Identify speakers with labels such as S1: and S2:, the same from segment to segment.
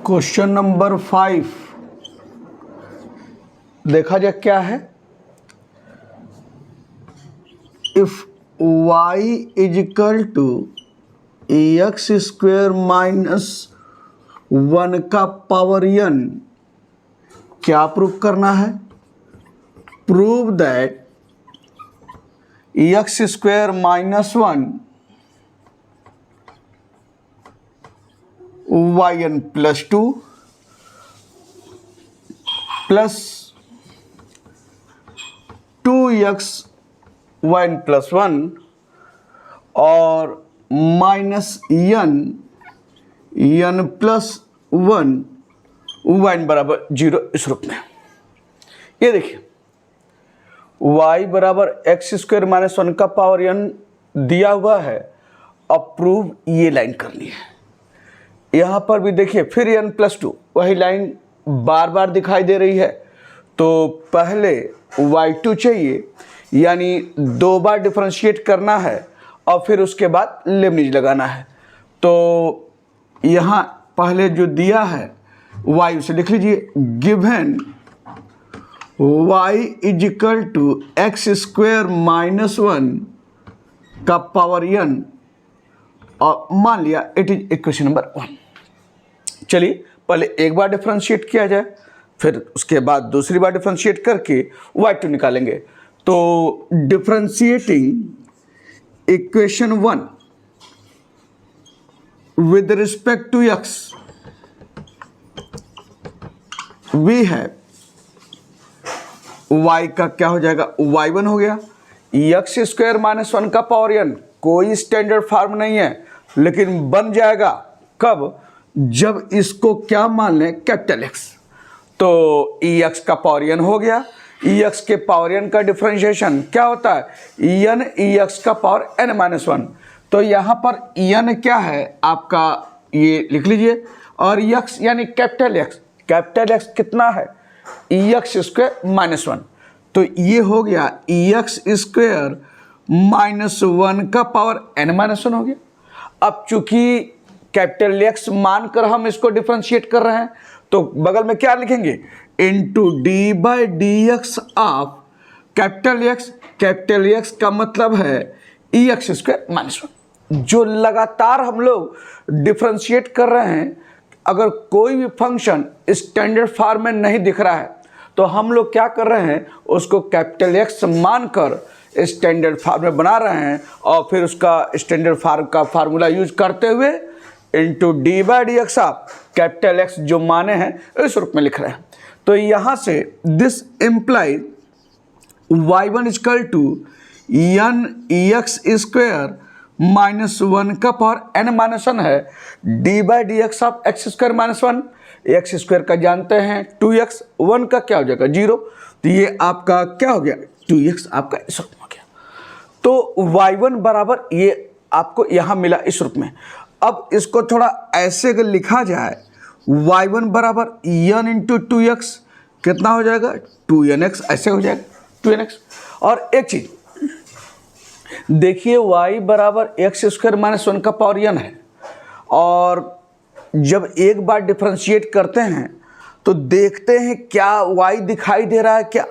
S1: Question number 5 देखा जाए क्या है। If y is equal to X square minus 1 का पावर n, क्या प्रूव करना है? Prove that X square minus 1 yn plus 2 plus 2x yn plus 1 और माइनस n प्लस 1 yn बराबर 0 इस रूप में। ये देखिए y बराबर एक्स स्क्वायर माइनस 1 का पावर n दिया हुआ है। अब प्रूव ये लाइन करनी है। यहाँ पर भी देखिए फिर n प्लस 2 वही लाइन बार बार दिखाई दे रही है। तो पहले y2 चाहिए, यानी 2 बार डिफरेंशिएट करना है और फिर उसके बाद लेबनीज लगाना है। तो यहाँ पहले जो दिया है y उसे लिख लीजिए। Given y is equal to X square minus 1 का पावर n और मान लिया इट इज इक्वेशन नंबर 1। चलिए पहले एक बार डिफरेंशिएट किया जाए, फिर उसके बाद दूसरी बार डिफरेंशिएट करके y2 निकालेंगे। तो differentiating equation 1 with respect to x we है y का क्या हो जाएगा, y1 हो गया। एक्स स्क्वायर माइनस 1 का पावर n कोई स्टैंडर्ड फॉर्म नहीं है, लेकिन बन जाएगा कब, जब इसको क्या मान लें, कैपिटल एक्स। तो एक्स का पावर n हो गया। एक्स के पावर n का डिफरेंशिएशन क्या होता है, n एक्स का पावर n माइनस 1। तो यहाँ पर n क्या है आपका, ये लिख लीजिए। और x यानी कैपिटल एक्स कितना है, एक्स स्क्वायर माइनस 1। तो ये हो गया एक्स स्क्वायर माइनस 1 का पावर n माइनस 1 हो गया। अब चूंकि कैपिटल एक्स मानकर हम इसको डिफरेंशिएट कर रहे हैं, तो बगल में क्या लिखेंगे, into D by D X of capital x का मतलब है एक्स स्क्वायर माइनस 1। जो लगातार हम लोग डिफरेंशिएट कर रहे हैं, अगर कोई भी फंक्शन स्टैंडर्ड फॉर्म में नहीं दिख रहा है तो हम लोग क्या कर रहे हैं, उसको कैपिटल एक्स मानकर स्टैंडर्ड फॉर्म में बना रहे हैं और फिर उसका स्टैंडर्ड फॉर्म का फार्मूला यूज करते हुए into D by D X of capital x जो माने हैं इस रूप में लिख रहे हैं। तो यहाँ से this implies y1 equal to n X square minus 1 का पावर n माइनस 1 है, D by D X of X square minus 1। X square का जानते हैं 2x, 1 का क्या हो जाएगा 0। तो ये आपका क्या हो गया, 2x आपका इस रूप में हो गया। तो y1 बराबर ये आपको यहाँ मिला इस रूप में। अब इसको थोड़ा ऐसे अगर लिखा जाए, y1 बराबर n इंटू 2x कितना हो जाएगा, 2nx, ऐसे हो जाएगा 2nx। और एक चीज देखिए, y बराबर एक्स स्क्वायर माइनस 1 का पावर n है, और जब एक बार डिफरेंशिएट करते हैं तो देखते हैं क्या y दिखाई दे रहा है क्या,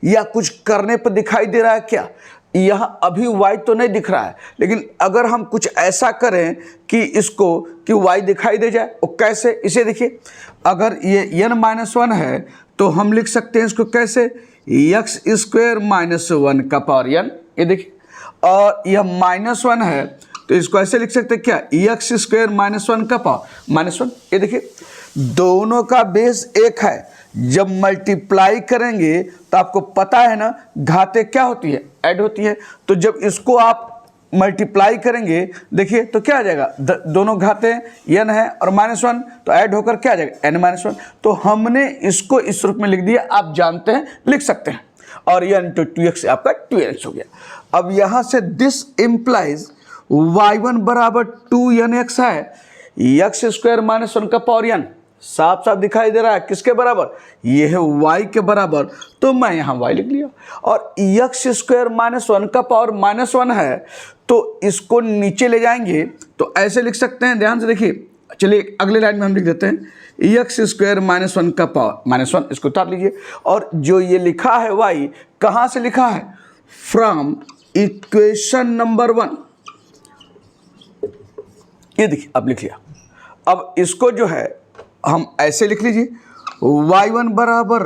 S1: या कुछ करने पर दिखाई दे रहा है क्या। यहाँ अभी y तो नहीं दिख रहा है, लेकिन अगर हम कुछ ऐसा करें कि इसको कि y दिखाई दे जाए, वो कैसे, इसे देखिए। अगर ये n माइनस 1 है तो हम लिख सकते हैं इसको कैसे, एक्स स्क्वायर माइनस 1 का पावर n, ये देखिए। और यह माइनस 1 है तो इसको ऐसे लिख सकते हैं क्या, एक्स स्क्वायर माइनस 1 का पावर माइनस 1। ये देखिए दोनों का बेस एक है, जब मल्टीप्लाई करेंगे तो आपको पता है ना घातें क्या होती है, ऐड होती है। तो जब इसको आप मल्टीप्लाई करेंगे देखिए तो क्या आ जाएगा, दोनों घातें n है और माइनस 1, तो ऐड होकर क्या आ जाएगा n माइनस 1। तो हमने इसको इस रूप में लिख दिया, आप जानते हैं लिख सकते हैं। और n इंटू 2x आपका 2nx हो गया। अब यहाँ से दिस इम्प्लाइज y1 बराबर 2nx है, एक्स स्क्वायर माइनस 1 का पावर n साफ साफ दिखाई दे रहा है, किसके बराबर, ये है y के बराबर। तो मैं यहाँ y लिख लिया। और एक्स स्क्वायर माइनस 1 का पावर माइनस 1 है, तो इसको नीचे ले जाएंगे तो ऐसे लिख सकते हैं, ध्यान से देखिए। चलिए अगले लाइन में हम लिख देते हैं, एक्स स्क्वायर माइनस वन का पावर माइनस वन, इसको उतार लीजिए। और जो ये लिखा है वाई, कहाँ से लिखा है? From equation number 1। ये देखिए अब लिख लिया। अब इसको जो है हम ऐसे लिख लीजिए, y1 बराबर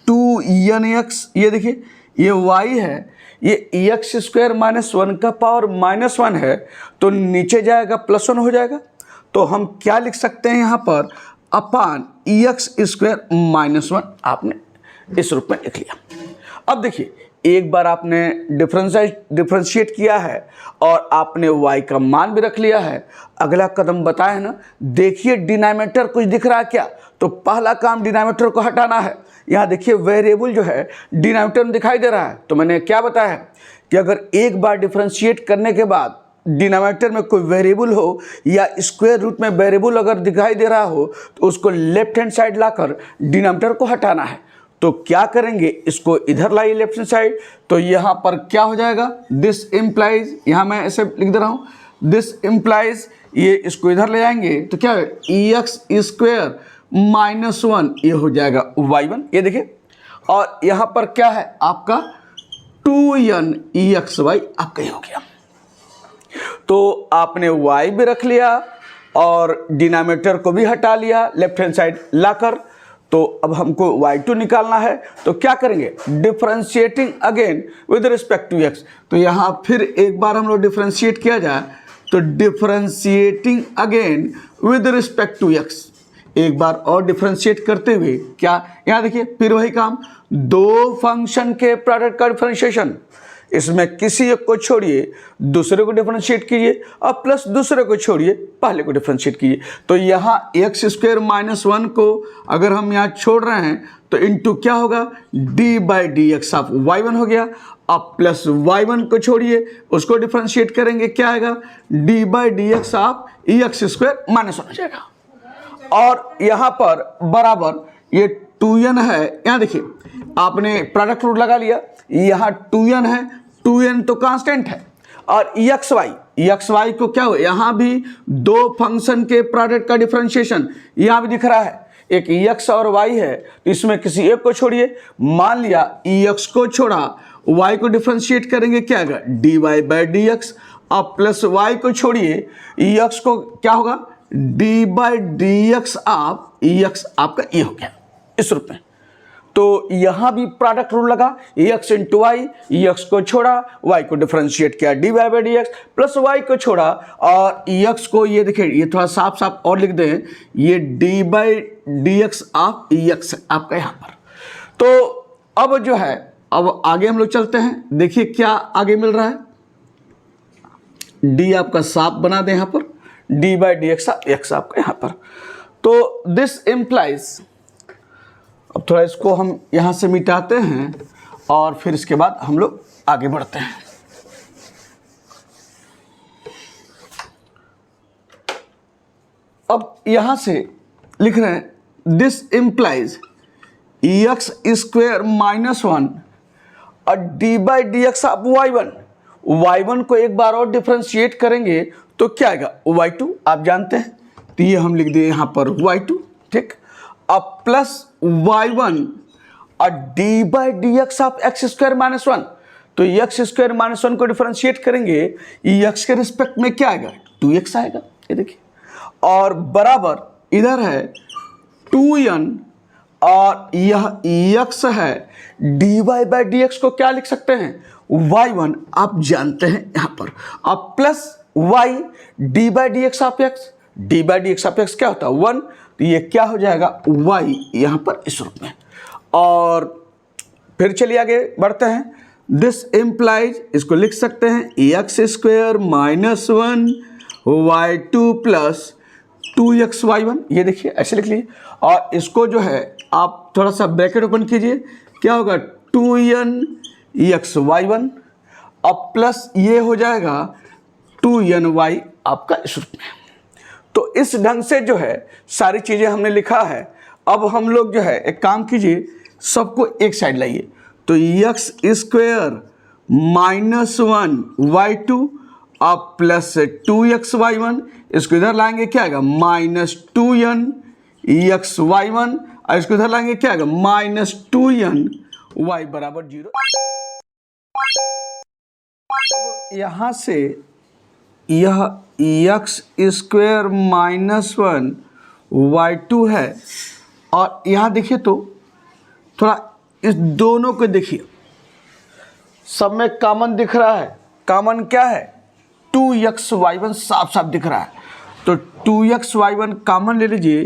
S1: 2nx। ये देखिए ये y है, ये एक्स स्क्वायर माइनस वन का पावर माइनस वन है, तो नीचे जाएगा प्लस वन हो जाएगा। तो हम क्या लिख सकते हैं यहाँ पर? अपान एक्स स्क्वायर माइनस वन, आपने इस रूप में लिख लिया। अब देखिए एक बार आपने डिफरेंशिएट किया है और आपने y का मान भी रख लिया है, अगला कदम बताया ना, देखिए डिनोमिनेटर कुछ दिख रहा है क्या? तो पहला काम डिनोमिनेटर को हटाना है। यहाँ देखिए वेरिएबल जो है डिनोमिनेटर में दिखाई दे रहा है, तो मैंने क्या बताया है कि अगर एक बार डिफरेंशिएट करने के बाद डिनोमिनेटर में कोई वेरिएबल हो या स्क्वायर रूट में वेरिएबल अगर दिखाई दे रहा हो तो उसको लेफ्ट हैंड साइड लाकर डिनोमिनेटर को हटाना है। तो क्या करेंगे, इसको इधर लाइए लेफ्ट हैंड साइड, तो यहाँ पर क्या हो जाएगा? दिस इम्प्लाइज, यहाँ मैं ऐसे लिख दे रहा हूँ, दिस इम्प्लाइज, ये इसको इधर ले जाएंगे तो क्या है? एक्स स्क्वायर माइनस वन, ये हो जाएगा y1। ये देखिए, और यहाँ पर क्या है आपका? 2n exy आपका ये हो गया। तो आपने y भी रख लिया और डिनोमिनेटर को भी हटा लिया लेफ्ट हैंड साइड लाकर। तो अब हमको y2 निकालना है, तो क्या करेंगे? Differentiating again with respect to x। तो यहाँ फिर एक बार हम लोग डिफरेंशिएट किया जाए, तो differentiating again with respect to x, एक बार और डिफरेंशिएट करते हुए क्या? यहाँ देखिए फिर वही काम, दो फंक्शन के प्रोडक्ट का डिफरेंशिएशन, इसमें किसी एक को छोड़िए दूसरे को डिफरेंशिएट कीजिए और प्लस दूसरे को छोड़िए पहले को डिफरेंशिएट कीजिए। तो यहाँ एक्स स्क्वायर माइनस वन को अगर हम यहाँ छोड़ रहे हैं तो इनटू क्या होगा? D by D X of y1 हो गया। अब प्लस y1 को छोड़िए, उसको डिफरेंशिएट करेंगे, क्या आएगा? D by D X of X square minus one हो जाएगा। और यहाँ पर बराबर ये 2n है, यहाँ देखिए आपने प्रोडक्ट रूल लगा लिया, यहाँ 2n है, 2n तो कांस्टेंट है, और xy को क्या हो? यहाँ भी दो फंक्शन के प्रोडक्ट का डिफरेंशिएशन यहाँ भी दिख रहा है, एक x और y है, तो इसमें किसी एक को छोड़िए। मान लिया x को छोड़ा, y को डिफरेंशिएट करेंगे, क्या आएगा? dy by D x. अब प्लस y को छोड़िए, x को क्या होगा? D by D X of x आपका ये हो गया इस रूप में। तो यहाँ भी प्रोडक्ट रूल लगा, एक्स इंटू वाई, एक्स को छोड़ा, वाई को डिफरेंशिएट किया D Y by D X, plus Y को छोड़ा और एक्स को ये देखिए, ये थोड़ा साफ साफ और लिख दें, ये D by D X of x आपका यहाँ पर। तो अब जो है, अब आगे हम लोग चलते हैं, देखिए क्या आगे मिल रहा है। डी आपका साफ बना दें यहाँ पर, डी बाई डी एक्स आपका यहाँ पर। तो दिस इम्प्लाइज, अब थोड़ा इसको हम यहाँ से मिटाते हैं और फिर इसके बाद हम लोग आगे बढ़ते हैं। अब यहाँ से लिख रहे हैं, this implies X square minus one और D by D X of y1 को एक बार और डिफरेंशिएट करेंगे तो क्या आएगा? y2 आप जानते हैं, तो ये हम लिख दिए यहाँ पर y2, ठीक। अब प्लस y1 और D by D X of X square minus one, तो एक्स स्क्वायर माइनस वन को डिफरेंशिएट करेंगे, एक्स के रिस्पेक्ट में क्या आएगा? 2x आएगा, ये देखिए। और बराबर इधर है 2n और यह x है, D Y by D X को क्या लिख सकते हैं? y1 आप जानते हैं यहाँ पर, अब plus y D by D X of x, D by D X of x क्या होता है? 1, तो ये क्या हो जाएगा? y यहाँ पर इस रूप में। और फिर चलिए आगे बढ़ते हैं, दिस इम्प्लाइज, इसको लिख सकते हैं x square minus one y2 plus 2xy1, ये देखिए ऐसे लिख लीजिए। और इसको जो है आप थोड़ा सा ब्रैकेट ओपन कीजिए, क्या होगा? 2n xy1, अब प्लस ये हो जाएगा 2ny आपका इस रूप में। तो इस ढंग से जो है सारी चीज़ें हमने लिखा है। अब हम लोग जो है एक काम कीजिए, सबको एक साइड लाइए, तो x square minus one y2 अब प्लस 2xy1, इसको इधर लाएंगे, क्या आएगा? Minus 2n x Y one, और इसको इधर लाएंगे क्या आएगा -2n y बराबर 0। यहां से यह एक्स स्क्वायर -1 y2 है, और यहां देखिए तो थोड़ा इस दोनों को देखिए, सब में कॉमन दिख रहा है। कॉमन क्या है? 2xy1 साफ साफ दिख रहा है, तो 2xy1 कॉमन ले लीजिए,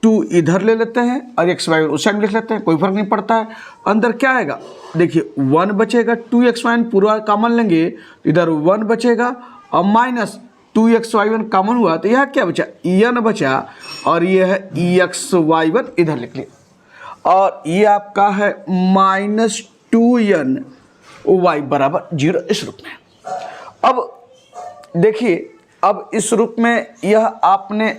S1: 2 इधर ले लेते हैं और xy1 उस साइड में लिख लेते हैं, कोई फर्क नहीं पड़ता है। अंदर क्या आएगा देखिए, 1 बचेगा, 2xy1 पूरा कॉमन लेंगे तो इधर 1 बचेगा, और माइनस 2xy1 कॉमन हुआ तो यह क्या बचा, n बचा, और यह है xy1 इधर लिख लिया, और ये आपका है -2n y बराबर 0 इस रूप में। अब देखिए, अब इस रूप में यह आपने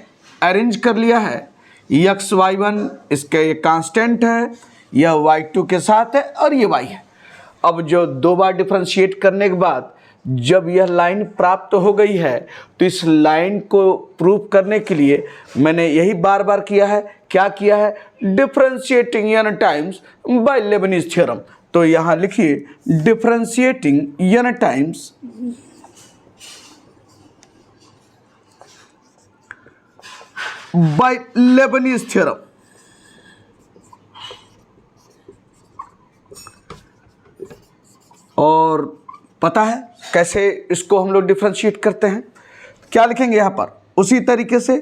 S1: अरेंज कर लिया है। xy1 इसका ये कांस्टेंट है, यह y2 के साथ है, और ये y है। अब जो दो बार डिफरेंशिएट करने के बाद जब यह लाइन प्राप्त हो गई है, तो इस लाइन को प्रूव करने के लिए मैंने यही बार बार किया है। क्या किया है? Differentiating n times bye Lebanese theorem. तो यहां लिखिए differentiating n times bye Lebanese theorem. और पता है कैसे इसको हम लोग डिफरेंशिएट करते हैं? क्या लिखेंगे यहां पर? उसी तरीके से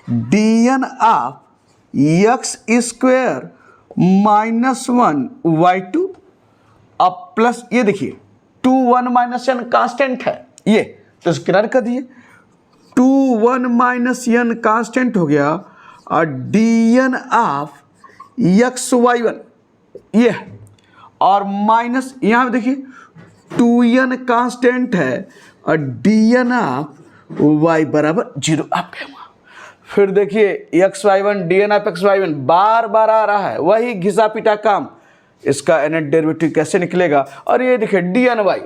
S1: dn of X square -1 y2 अब प्लस, ये देखिए 2 1 - n कांस्टेंट है ये, तो इस किनारे कर दिए, 2 1 - n कांस्टेंट हो गया, और dn ऑफ xy1 ये है, और माइनस यहाँ देखिए 2n कांस्टेंट है, और dn ऑफ y बराबर 0 आपके वहाँ। फिर देखिए xy1 dn ऑफ xy1 बार बार आ रहा है, वही घिसा पिटा काम। इसका nth डेरिवेटिव कैसे निकलेगा? और ये देखिए dn y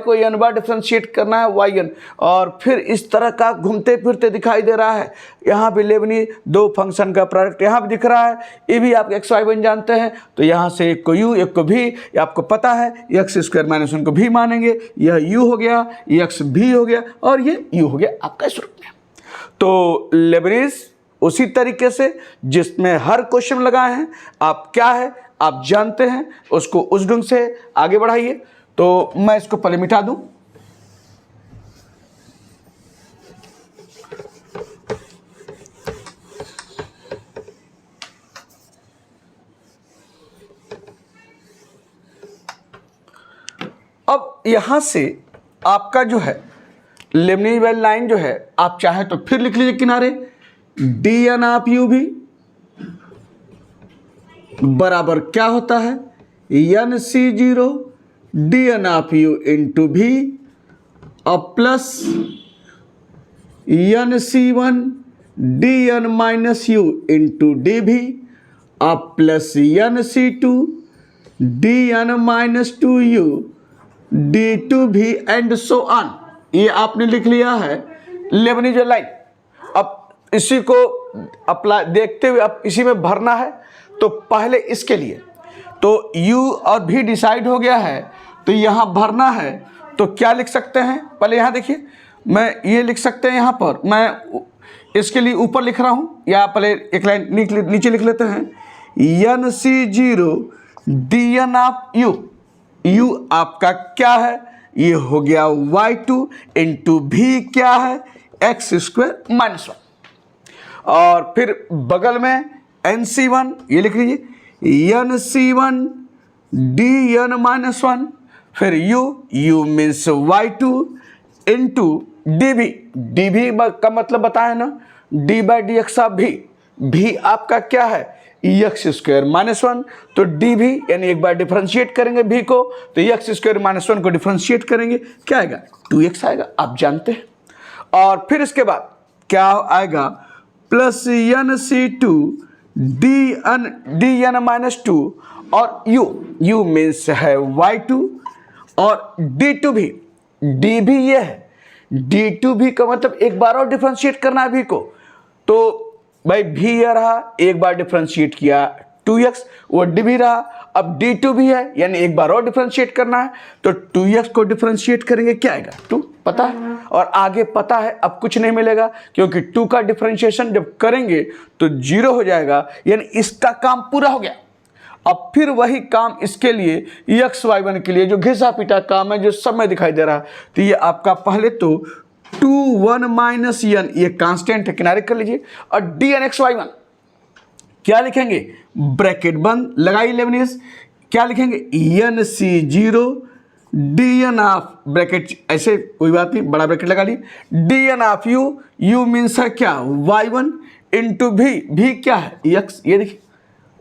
S1: को n बार डिफरेंशिएट करना है yn, और फिर इस तरह का घूमते फिरते दिखाई दे रहा है। यहाँ भी लेबनी दो फंक्शन का प्रोडक्ट यहाँ भी दिख रहा है, ये भी आप xy1 जानते हैं, तो यहाँ से एक को u एक को v, आपको पता है एक्स स्क्वायर -1 को v मानेंगे, यह u हो गया, x v हो गया, और ये u हो गया आपका इस रूप में। तो लेबनीज उसी तरीके से जिसमें हर क्वेश्चन लगाए हैं, आप क्या है आप जानते हैं, उसको उस ढंग से आगे बढ़ाइए। तो मैं इसको पहले मिटा दूं। अब यहां से आपका जो है लेबनीज वाली लाइन जो है, आप चाहे तो फिर लिख लीजिए किनारे, dn ऑफ u भी बराबर क्या होता है, nc0 dn of u into भी, अब plus nc1 dn minus u into D भी, अब plus nc2 dn minus 2u d2 भी, एंड सो ऑन। ये आपने लिख लिया है लेबनीज लाइन। अब इसी को अप्लाई देखते हुए अब इसी में भरना है। तो पहले इसके लिए तो u और v डिसाइड हो गया है, तो यहाँ भरना है। तो क्या लिख सकते हैं? पहले यहाँ देखिए, मैं ये लिख सकते हैं, यहाँ पर मैं इसके लिए ऊपर लिख रहा हूँ, या पहले एक लाइन नीचे लिख लेते हैं, nc0 dn of u, u आपका क्या है, ये हो गया y2 इंटू भी क्या है, एक्स स्क्वायर -1, और फिर बगल में nc1 ये लिख लीजिए, nc1 dn -1, फिर u means y2 into dv, dv का मतलब बताया ना, d/dx ऑफ v आपका क्या है, एक्स स्क्वायर -1, तो dv यानी एक बार डिफरेंशिएट करेंगे v को, तो एक्स स्क्वायर -1 को डिफरेंशिएट करेंगे, क्या आएगा 2x आएगा, आप जानते हैं। और फिर इसके बाद क्या आएगा, प्लस nc2 dn -2, और u मीन्स है y2, और d2 भी, dv ये है, d2 भी का मतलब एक बार और डिफरेंशिएट करना है v को, तो भाई भी यह रहा, एक बार डिफरेंशिएट किया 2x, वो डी भी रहा, अब d2 भी है, यानी एक बार और डिफरेंशिएट करना है, तो 2x को डिफरेंशिएट करेंगे क्या आएगा 2, पता है, और आगे पता है अब कुछ नहीं मिलेगा, क्योंकि 2 का डिफरेंशिएशन जब करेंगे तो 0 हो जाएगा, यानी इसका काम पूरा हो गया। अब फिर वही काम इसके लिए x y1 के लिए जो घिसा पीटा काम है, जो सब में दिखाई दे रहा है, तो ये आपका पहले तो 2 1 माइनस n, ये कांस्टेंट है, किनारे कर लीजिए, और dn x y1 क्या लिखेंगे, ब्रैकेट बंद लगाइए लेबनीज, क्या लिखेंगे NC0 dn ऑफ, ब्रैकेट ऐसे कोई बात नहीं, बड़ा ब्रैकेट लगा ली, dn ऑफ u मीन्स है क्या y1 इंटू भी क्या है x, ये देखिए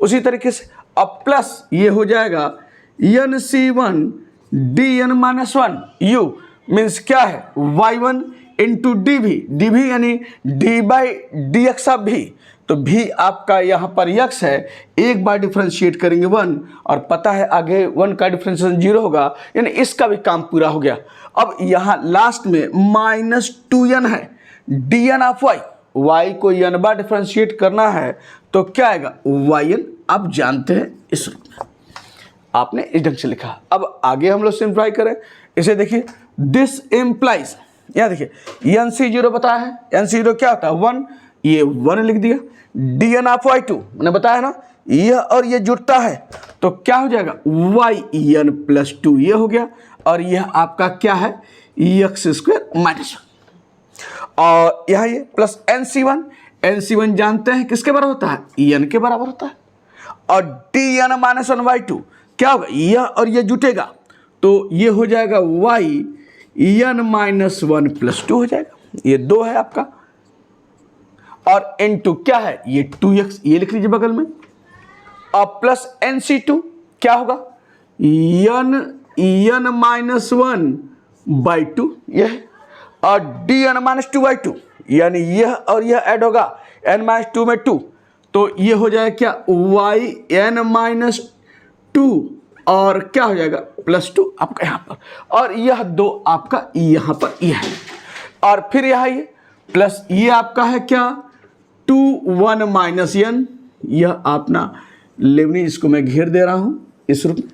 S1: उसी तरीके से, अब प्लस ये हो जाएगा NC1 dn minus 1 u means क्या है y1 इंटू डी यानी D by D X of भी, तो भी आपका यहाँ पर x है, एक बार डिफरेंशिएट करेंगे 1, और पता है आगे 1 का डिफरेंशिएशन 0 होगा, यानी इसका भी काम पूरा हो गया। अब यहाँ लास्ट में माइनस 2n है, dn ऑफ y को n बार डिफरेंशिएट करना है तो क्या आएगा yn, आप जानते हैं इस रूप में, आपने इस ढंग से लिखा। अब आगे हम लोग सिंप्लीफाई करें, इसे देखिए, दिस इम्प्लाइज, यहाँ देखिए NC0 बताया है, NC0 क्या होता है 1, ये 1 लिख दिया, dn ऑफ y2 मैंने बताया ना, यह और ये जुड़ता है तो क्या हो जाएगा yn प्लस 2, ये हो गया, और यह आपका क्या है x² माइनस 1, और यहाँ ये प्लस NC1 जानते हैं किसके बराबर होता है n के बराबर होता है, और dn माइनस 1 y2 क्या होगा, यह और ये जुटेगा तो ये हो जाएगा yn माइनस 1 प्लस 2 हो जाएगा, ये 2 है आपका, और n2 क्या है ये 2x, ये लिख लीजिए बगल में, और प्लस NC2 क्या होगा n माइनस 1 बाई 2, यह है, और dn माइनस 2 बाई 2, यानी यह और यह ऐड होगा n माइनस 2 में 2, तो ये हो जाएगा क्या yn माइनस 2, और क्या हो जाएगा प्लस 2 आपका यहाँ पर, और यह 2 आपका यहाँ पर यह है, और फिर यहाँ ये प्लस ये आपका है क्या 2 1 माइनस n, यह अपना लेबनीज, इसको मैं घेर दे रहा हूँ इस रूप में,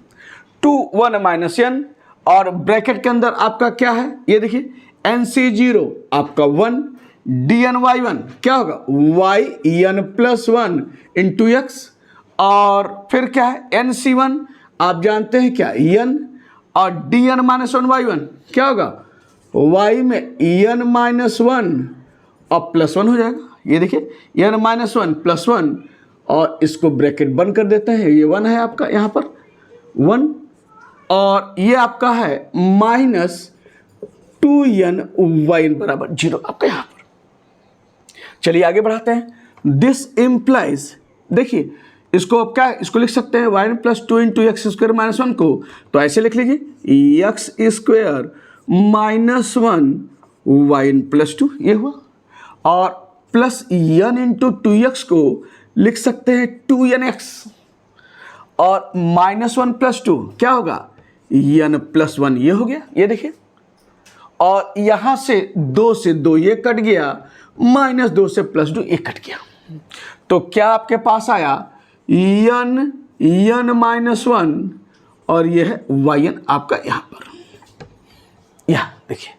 S1: 2 1 माइनस n, और ब्रैकेट के अंदर आपका क्या है ये देखिए NC0 आपका 1, dn y1 क्या होगा yn प्लस 1 इंटू x, और फिर क्या है NC1 आप जानते हैं क्या n, और dn माइनस 1 y1 क्या होगा y में n माइनस 1 और प्लस 1 हो जाएगा, ये देखिए n माइनस 1 प्लस 1, और इसको ब्रैकेट बंद कर देते हैं, ये 1 है आपका यहाँ पर 1, और ये आपका है माइनस 2n yn बराबर 0 आपका यहाँ पर। चलिए आगे बढ़ाते हैं, दिस इम्प्लाइज, देखिए इसको अब क्या, इसको लिख सकते हैं yn plus 2 into x square minus 1 को, तो ऐसे लिख लीजिए x square minus 1 yn plus 2, ये हुआ, और प्लस n इंटू 2x को लिख सकते हैं 2nx, और माइनस 1 प्लस 2 क्या होगा n प्लस 1, ये हो गया, ये देखिए, और यहाँ से 2 से 2 ये कट गया, माइनस 2 से प्लस 2 ये कट गया, तो क्या आपके पास आया n माइनस 1, और ये है yn आपका यहाँ पर, यह देखिए,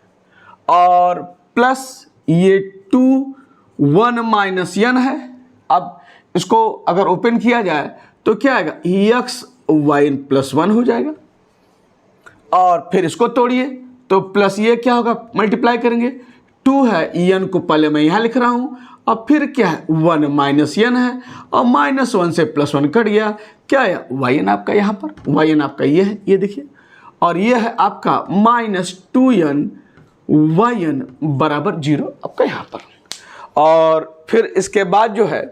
S1: और प्लस ये 2 1 माइनस n है। अब इसको अगर ओपन किया जाए तो क्या आएगा x yn प्लस 1 हो जाएगा, और फिर इसको तोड़िए तो प्लस ये क्या होगा मल्टीप्लाई करेंगे, 2 है n को पहले मैं यहाँ लिख रहा हूँ, और फिर क्या है 1 माइनस n है, और माइनस 1 से प्लस 1 कट गया, क्या है yn आपका यहाँ पर, yn आपका ये है, ये देखिए, और ये है आपका माइनस 2n yn बराबर 0 आपका यहाँ पर। और फिर इसके बाद जो है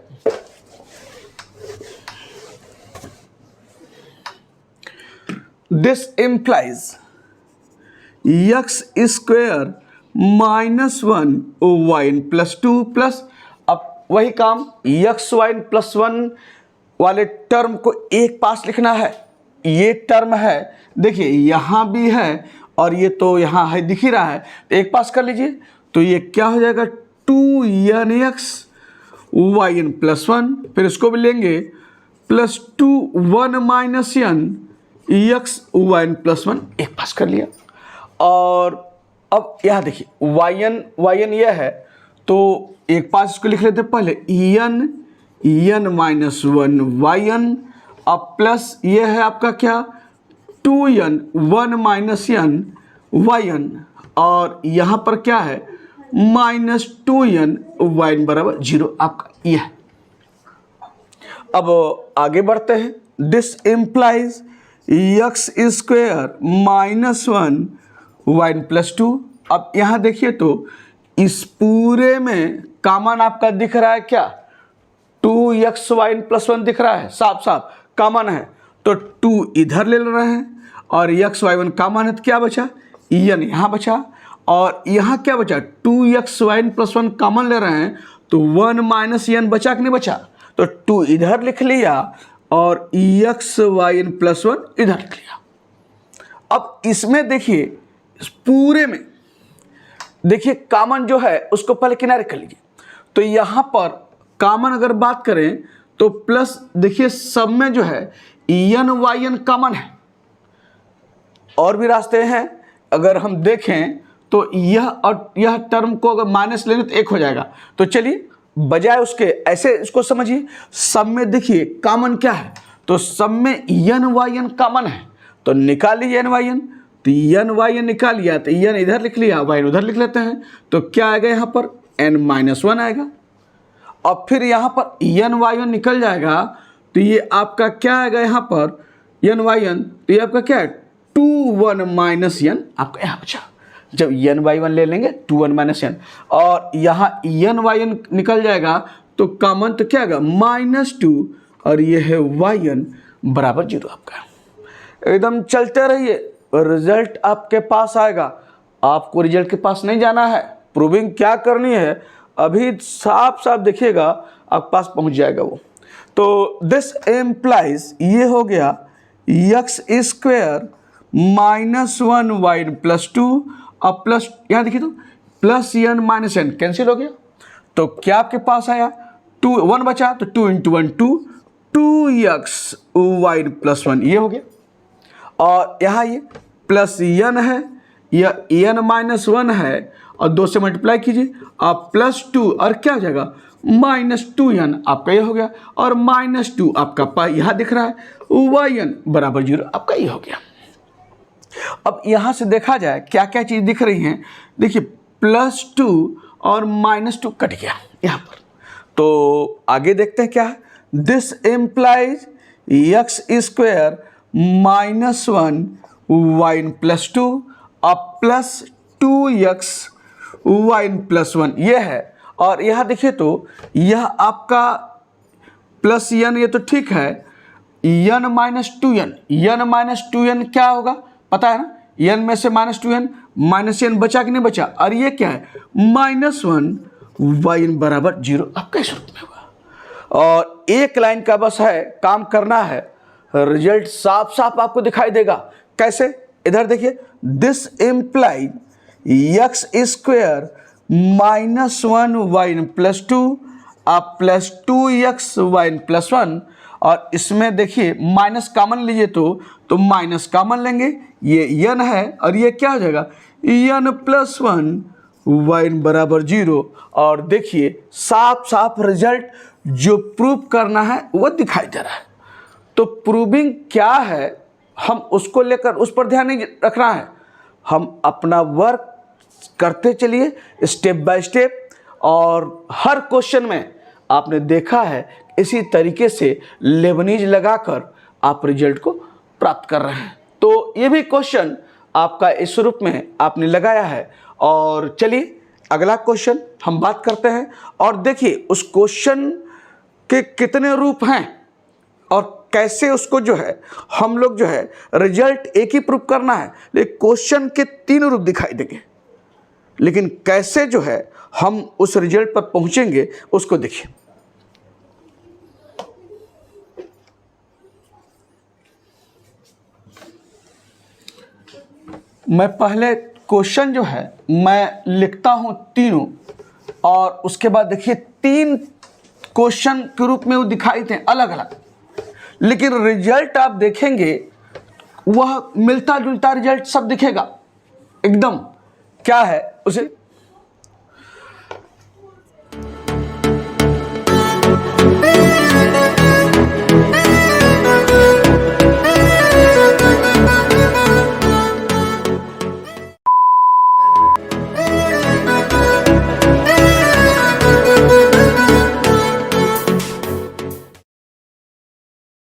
S1: this implies x square minus 1 yn plus 2 plus, अब वही काम x yn प्लस 1 वाले टर्म को एक पास लिखना है, ये टर्म है देखिए यहाँ भी है और ये तो यहाँ है दिख ही रहा है, एक पास कर लीजिए, तो ये क्या हो जाएगा 2nx Y N plus one, फिर इसको भी लेंगे plus 2 1 minus N X Y N plus one, एक पास कर लिया। और अब यहाँ देखिए वाई एन यह है, तो एक पास इसको लिख लेते हैं पहले N minus one Y N, अब प्लस ये है आपका क्या 2n 1 minus N Y N, और यहाँ पर क्या है माइनस 2n वाई एन बराबर 0 आपका यह है। अब आगे बढ़ते हैं। This implies X square minus one Y N plus two. अब यहाँ देखिए तो इस पूरे में कॉमन आपका दिख रहा है क्या 2x Y N plus one दिख रहा है, साफ साफ कॉमन है, तो 2 इधर ले रहे हैं और x वाई वन कॉमन है, तो क्या बचा एन यहाँ बचा, और यहाँ क्या बचा 2x Y N plus one common ले रहे हैं, तो 1 माइनस एन बचा कि नहीं बचा, तो 2 इधर लिख लिया और X Y N plus one इधर लिख लिया। अब इसमें देखिए इस पूरे में देखिए कॉमन जो है उसको पहले किनारे कर लीजिए, तो यहाँ पर कॉमन अगर बात करें तो प्लस देखिए सब में जो है एन वाई एन कॉमन है, और भी रास्ते हैं अगर हम देखें तो यह और यह टर्म को अगर माइनस लेंगे तो एक हो जाएगा, तो चलिए बजाय उसके ऐसे इसको समझिए, सब में देखिए कॉमन क्या है, तो सब में एन वाई एन कॉमन है, तो निकाल लीजिए एन वाई एन, तो एन वाई एन निकाल लिया तो एन इधर लिख लिया वाई एन उधर लिख लेते हैं, तो क्या आएगा यहाँ पर एन माइनस वन आएगा, और फिर यहाँ पर एन वाई एन निकल जाएगा, तो ये आपका क्या आएगा यहाँ पर एन वाई एन, तो ये आपका क्या है 2 1 माइनस एन आपका यहाँ बचा। जब एन वाई वन ले लेंगे 2 1 माइनस एन, और यहाँ एन वाई एन निकल जाएगा तो कॉमन तो क्या आएगा -2, और ये है वाई एन बराबर 0 आपका। एकदम चलते रहिए, रिजल्ट आपके पास आएगा, आपको रिजल्ट के पास नहीं जाना है, प्रूविंग क्या करनी है अभी साफ साफ देखिएगा आपके पास पहुँच जाएगा वो। तो दिस एम्प्लाइज ये हो गया X square minus one Y N plus two, अब प्लस यहाँ देखिए तो plus N minus N cancel हो गया, तो क्या आपके पास आया 2 1 बचा, तो 2 into 1 2x Y N plus one ये हो गया, और यहाँ ये प्लस एन है, यह एन माइनस वन है, और 2 से मल्टीप्लाई कीजिए आप +2, और क्या हो जाएगा -2n आपका ये हो गया, और -2 आपका यहाँ दिख रहा है वाई एन बराबर 0 आपका ये हो गया। अब यहाँ से देखा जाए क्या क्या चीज़ दिख रही हैं, देखिए +2 और -2 कट गया यहाँ पर, तो आगे देखते हैं क्या है। This implies X square minus one Y N plus two अब +2x Y N plus one ये है, और यहाँ देखिए तो यह आपका प्लस एन ये तो ठीक है, एन माइनस टू एन क्या होगा पता है ना, एन में से -2n माइनस एन बचा कि नहीं बचा, और ये क्या है -1 वाई एन बराबर 0 आपका इस रूप में हुआ। और एक लाइन का बस है काम करना है, रिजल्ट साफ साफ आपको दिखाई देगा। कैसे, इधर देखिए this implies X square -1 Y N plus two अब +2x Y N plus one, और इसमें देखिए माइनस कॉमन लीजिए तो माइनस कॉमन लेंगे, ये n है और ये क्या हो जाएगा n plus one Y N बराबर 0, और देखिए साफ साफ रिजल्ट जो प्रूव करना है वो दिखाई दे रहा है। तो प्रूविंग क्या है हम उसको लेकर उस पर ध्यान नहीं रखना है, हम अपना वर्क करते चलिए स्टेप बाय स्टेप, और हर क्वेश्चन में आपने देखा है इसी तरीके से लेबनीज लगाकर आप रिजल्ट को प्राप्त कर रहे हैं। तो ये भी क्वेश्चन आपका इस रूप में आपने लगाया है, और चलिए अगला क्वेश्चन हम बात करते हैं, और देखिए उस क्वेश्चन के कितने रूप हैं और कैसे उसको जो है हम लोग जो है रिजल्ट एक ही प्रूफ करना है, लेकिन क्वेश्चन के 3 रूप दिखाई देंगे, लेकिन कैसे जो है हम उस रिजल्ट पर पहुंचेंगे उसको देखिए। मैं पहले क्वेश्चन जो है मैं लिखता हूं तीनों, और उसके बाद देखिए 3 क्वेश्चन के रूप में वो दिखाई थे अलग अलग, लेकिन रिजल्ट आप देखेंगे वह मिलता जुलता रिजल्ट सब दिखेगा एकदम। क्या है उसे